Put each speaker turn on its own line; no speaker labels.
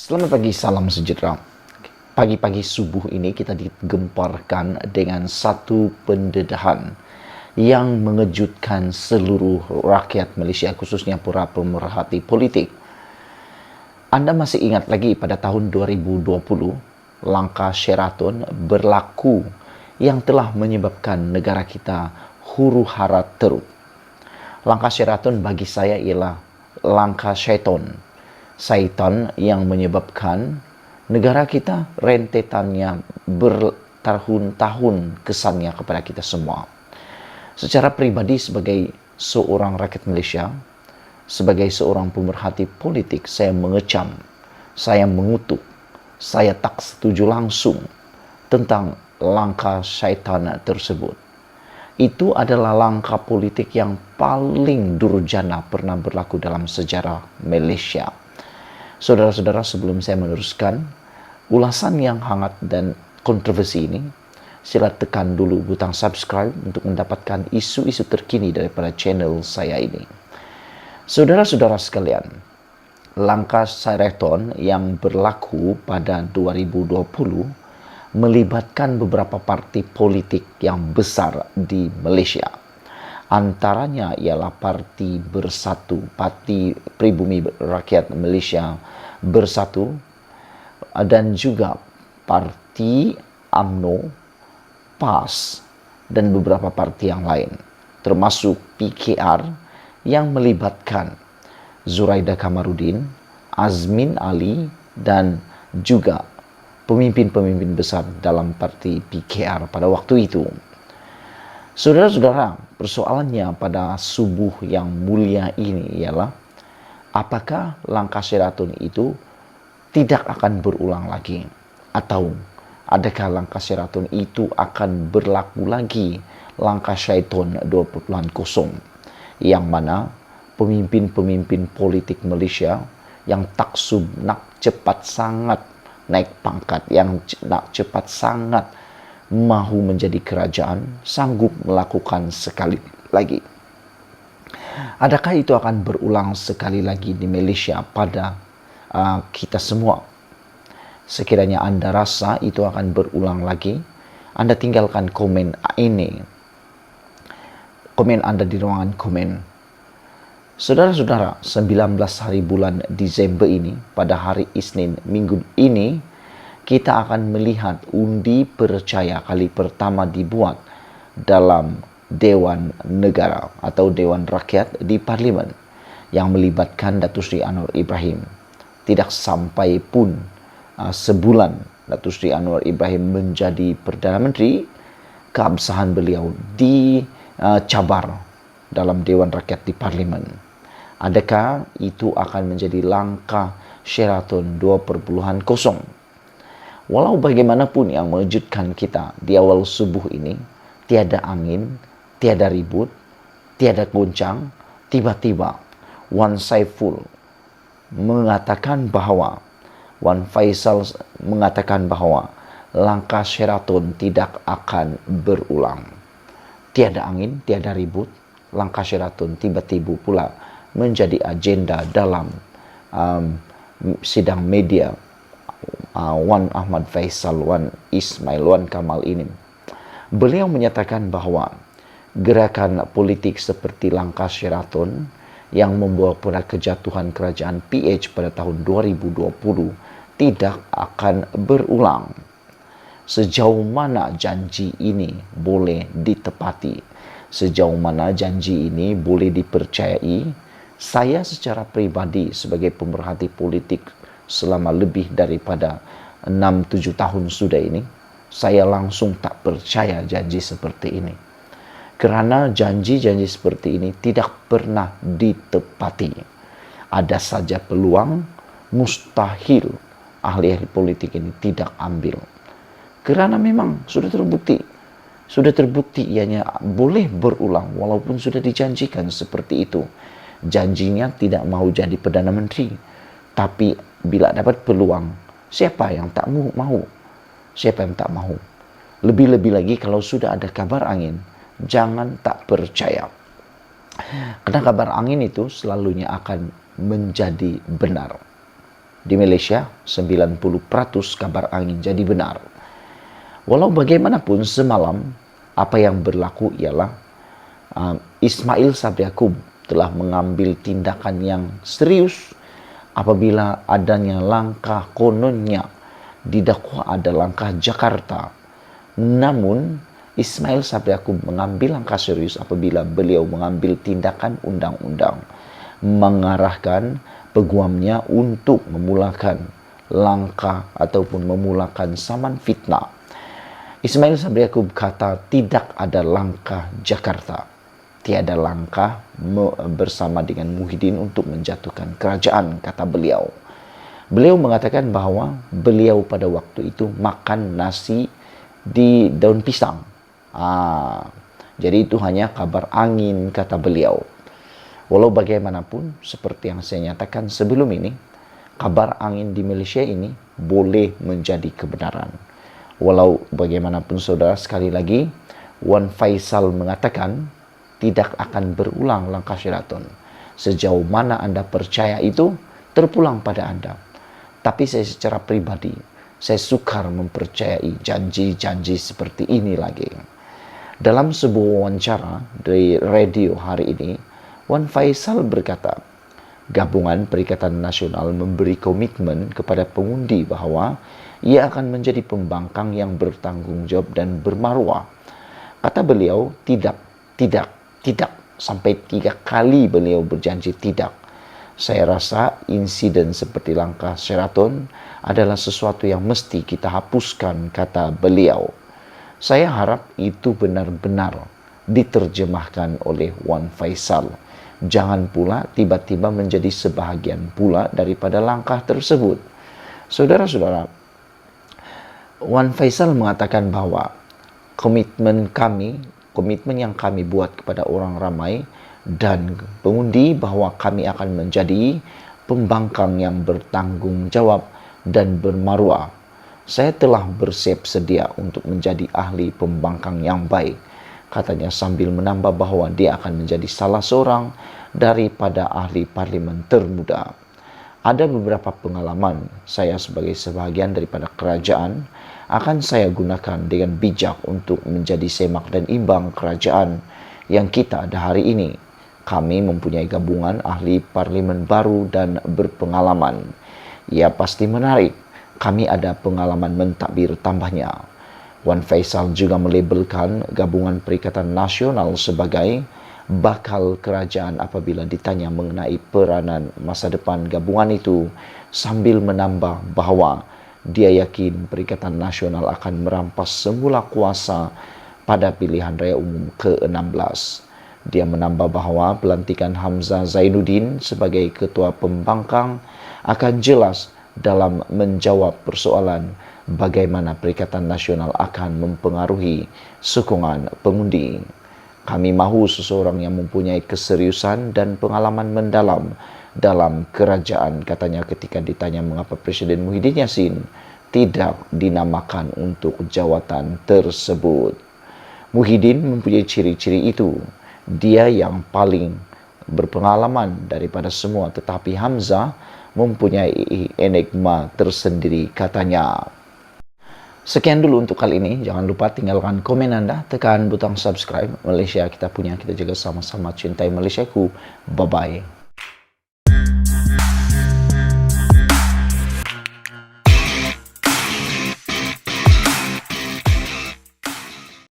Selamat pagi, salam sejahtera. Pagi-pagi subuh ini kita digemparkan dengan satu pendedahan yang mengejutkan seluruh rakyat Malaysia, khususnya para pemerhati politik. Anda masih ingat lagi pada tahun 2020, langkah Sheraton berlaku yang telah menyebabkan negara kita huru-hara teruk. Langkah Sheraton bagi saya ialah langkah syaitan yang menyebabkan negara kita rentetannya bertahun-tahun kesannya kepada kita semua. Secara pribadi sebagai seorang rakyat Malaysia, sebagai seorang pemerhati politik, saya mengecam, saya mengutuk, saya tak setuju langsung tentang langkah syaitan tersebut. Itu adalah langkah politik yang paling durjana pernah berlaku dalam sejarah Malaysia. Saudara-saudara, sebelum saya meneruskan ulasan yang hangat dan kontroversi ini, sila tekan dulu butang subscribe untuk mendapatkan isu-isu terkini daripada channel saya ini. Saudara-saudara sekalian, langkah Sheraton yang berlaku pada 2020 melibatkan beberapa parti politik yang besar di Malaysia. Antaranya ialah Parti Bersatu, Parti Pribumi Rakyat Malaysia Bersatu, dan juga Parti UMNO, PAS, dan beberapa parti yang lain, termasuk PKR yang melibatkan Zuraida Kamarudin, Azmin Ali, dan juga pemimpin-pemimpin besar dalam parti PKR pada waktu itu. Saudara-saudara, persoalannya pada subuh yang mulia ini ialah apakah langkah Sheraton itu tidak akan berulang lagi, atau adakah langkah Sheraton itu akan berlaku lagi langkah syaitan 2.0, yang mana pemimpin-pemimpin politik Malaysia yang taksub nak cepat sangat naik pangkat, yang nak cepat sangat mahu menjadi kerajaan, sanggup melakukan sekali lagi. Adakah itu akan berulang sekali lagi di Malaysia pada kita semua? Sekiranya Anda rasa itu akan berulang lagi, Anda tinggalkan komen ini, komen Anda di ruangan komen. Saudara-saudara, 19 hari bulan Disember ini, pada hari Isnin minggu ini, kita akan melihat undi percaya kali pertama dibuat dalam Dewan Negara atau Dewan Rakyat di Parlimen yang melibatkan Datuk Seri Anwar Ibrahim. Tidak sampai pun sebulan Datuk Seri Anwar Ibrahim menjadi Perdana Menteri, keabsahan beliau dicabar dalam Dewan Rakyat di Parlimen. Adakah itu akan menjadi langkah Sheraton 2.0? Walau bagaimanapun yang mengejutkan kita di awal subuh ini, tiada angin, tiada ribut, tiada goncang, tiba-tiba Wan Saiful mengatakan bahawa, Wan Faisal mengatakan bahawa langkah Sheraton tidak akan berulang. Tiada angin, tiada ribut, langkah Sheraton tiba-tiba pula menjadi agenda dalam sidang media Wan Ahmad Faisal, Wan Ismail, Wan Kamal ini. Beliau menyatakan bahawa gerakan politik seperti langkah Sheraton yang membawa pada kejatuhan kerajaan PH pada tahun 2020 tidak akan berulang. Sejauh mana janji ini boleh ditepati, sejauh mana janji ini boleh dipercayai, saya secara pribadi sebagai pemerhati politik selama lebih daripada 6-7 tahun sudah ini, saya langsung tak percaya janji seperti ini. Kerana janji-janji seperti ini tidak pernah ditepati. Ada saja peluang, mustahil ahli-ahli politik ini tidak ambil. Kerana memang sudah terbukti ianya boleh berulang walaupun sudah dijanjikan seperti itu. Janjinya tidak mahu jadi Perdana Menteri, tapi bila dapat peluang, siapa yang tak mahu? Siapa yang tak mahu? Lebih-lebih lagi kalau sudah ada kabar angin, jangan tak percaya. Karena kabar angin itu selalunya akan menjadi benar. Di Malaysia, 90% kabar angin jadi benar. Walau bagaimanapun semalam, apa yang berlaku ialah Ismail Sabri Yaakob telah mengambil tindakan yang serius apabila adanya langkah kononnya didakwa ada langkah Jakarta. Namun, Ismail Sabri Yaakob mengambil langkah serius apabila beliau mengambil tindakan undang-undang, mengarahkan peguamnya untuk memulakan langkah ataupun memulakan saman fitnah. Ismail Sabri Yaakob kata tidak ada langkah Jakarta, tiada langkah bersama dengan Muhyiddin untuk menjatuhkan kerajaan, kata beliau. Beliau mengatakan bahwa beliau pada waktu itu makan nasi di daun pisang. Jadi itu hanya kabar angin, kata beliau. Walau bagaimanapun, seperti yang saya nyatakan sebelum ini, kabar angin di Malaysia ini boleh menjadi kebenaran. Walau bagaimanapun saudara, sekali lagi, Wan Faisal mengatakan tidak akan berulang langkah Sheraton. Sejauh mana Anda percaya itu, terpulang pada Anda. Tapi saya secara pribadi, saya sukar mempercayai janji-janji seperti ini lagi. Dalam sebuah wawancara dari radio hari ini, Wan Faisal berkata, Gabungan Perikatan Nasional memberi komitmen kepada pengundi bahwa ia akan menjadi pembangkang yang bertanggung jawab dan bermaruah. Kata beliau, tidak. Sampai 3 kali beliau berjanji tidak. Saya rasa insiden seperti langkah Sheraton adalah sesuatu yang mesti kita hapuskan, kata beliau. Saya harap itu benar-benar diterjemahkan oleh Wan Faisal. Jangan pula tiba-tiba menjadi sebahagian pula daripada langkah tersebut. Saudara-saudara, Wan Faisal mengatakan bahwa komitmen yang kami buat kepada orang ramai dan pengundi bahwa kami akan menjadi pembangkang yang bertanggung jawab dan bermaruah. Saya telah bersiap sedia untuk menjadi ahli pembangkang yang baik, katanya sambil menambah bahwa dia akan menjadi salah seorang daripada ahli parlimen termuda. Ada beberapa pengalaman saya sebagai sebahagian daripada kerajaan akan saya gunakan dengan bijak untuk menjadi semak dan imbang kerajaan yang kita ada hari ini. Kami mempunyai gabungan ahli parlimen baru dan berpengalaman. Ia pasti menarik. Kami ada pengalaman mentadbir tambahnya. Wan Faisal juga melabelkan Gabungan Perikatan Nasional sebagai bakal kerajaan apabila ditanya mengenai peranan masa depan gabungan itu, sambil menambah bahwa dia yakin Perikatan Nasional akan merampas semula kuasa pada pilihan raya umum ke-16. Dia menambah bahwa pelantikan Hamzah Zainuddin sebagai ketua pembangkang akan jelas dalam menjawab persoalan bagaimana Perikatan Nasional akan mempengaruhi sokongan pengundi. Kami mahu seseorang yang mempunyai keseriusan dan pengalaman mendalam dalam kerajaan, katanya ketika ditanya mengapa Presiden Muhyiddin Yassin tidak dinamakan untuk jawatan tersebut. Muhyiddin mempunyai ciri-ciri itu. Dia yang paling berpengalaman daripada semua, tetapi Hamzah mempunyai enigma tersendiri, katanya. Sekian dulu untuk kali ini. Jangan lupa tinggalkan komen Anda, tekan butang subscribe. Malaysia kita punya, kita jaga sama-sama, cintai Malaysiaku. Bye-bye.